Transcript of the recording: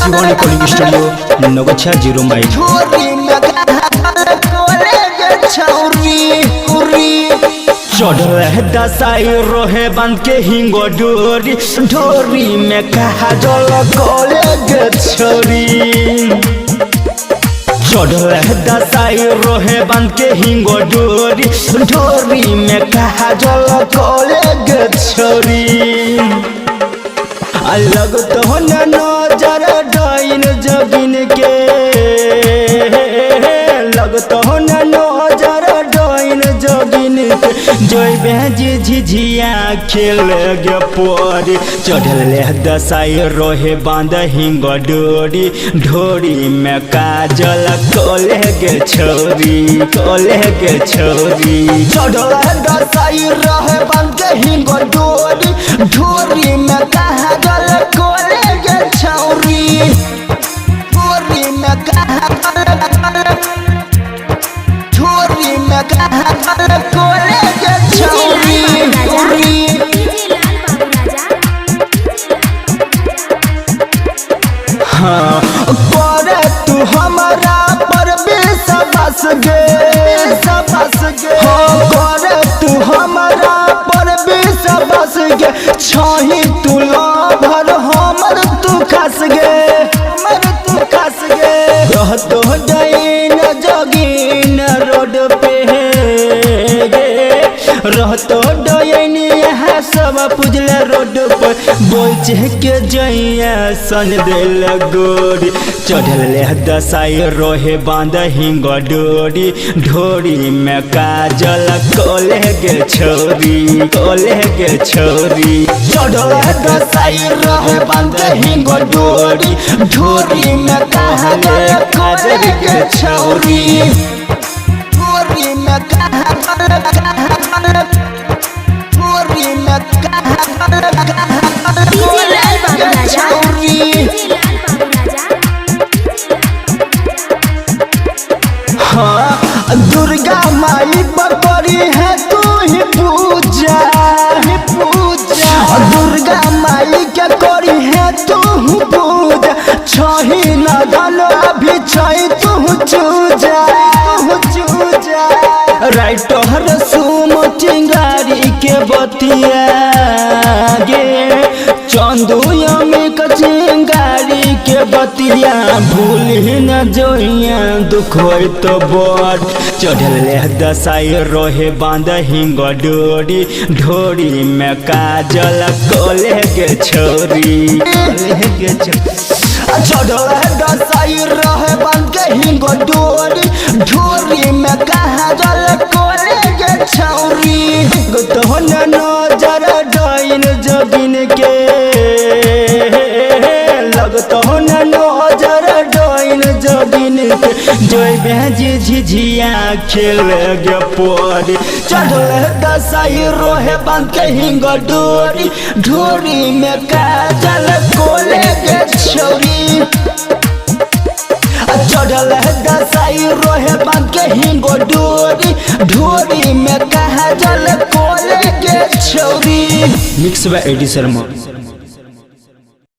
जीवन recording studio नगोछा 0 माइल चढ़ दसाई रोहे बंद के हिंगो डोरी ढोरी में कहा जल गले छोरी चढ़ दसाई रोहे बंद के हिंगो डोरी ढोरी में कहा जल गले छोरी अलग तो नजर डाइन जगिन के लग तो नजर डाइन जगिन के जोई बेजी झिझिया खेल गे पोरी चढ़ल दसाई रोहे बांध हिंग डोरी ढोरी में काजल कोले गे छोरी चढ़ल दसाई रोहे बांध हिंग डोरी ढोरी में काजल कोले गे छोरी ढोरी में काजल ढोरी में काजल कोले गे छोरी हाँ करे तू हमारा पर बेसबस गे हाँ करे तू हमारा पर बेसबस गे छही तू लाभर हमर तू खस गे रहतो डैन जगिन रोड पे रहतो डैन यहाँ सब पुजले रोड पर बोच के जइया सन दिल गोरी चढ़ल दसाई रोहे बांध हिंग डोरी ढोरी में काजल कोले गे छोरी चढ़ल दसाई रोहे बांध हिंग डोरी ढोरी में काजल गे छोरी ढोरी में हाँ दुर्गा माई बकरी है तू ही पूजा दुर्गा माई के करी है तू पूजा छही नदन अभी छही तू चूजा राइटर सुम चिंगारी के बतिया गे चंदू अमिक चिंगारी के बतिया भूल न जोइया दुख होई तो बड़ चढ़ल दसाई रोहे बांध हिंग डोरी ढोरी में काजल कोले गे छोरी चढ़ल दसाई रोहे बांध हिंग डोरी ढोरी में काजल कोले गे छोरी तो नजर डाइन जगिन के लगतो नजर डाइन जगिन के जोई बेजी झिझिया खेल गे पोरी चढ़ल दसाई रोहे बांध के हिंग डोरी ढोरी में काजल कोले गे छोरी चढ़ल दसाई रोहे बांध के हिंग डोरी ढोरी में काजल कोले गे छोरी मिक्स बाय एडी शर्मा।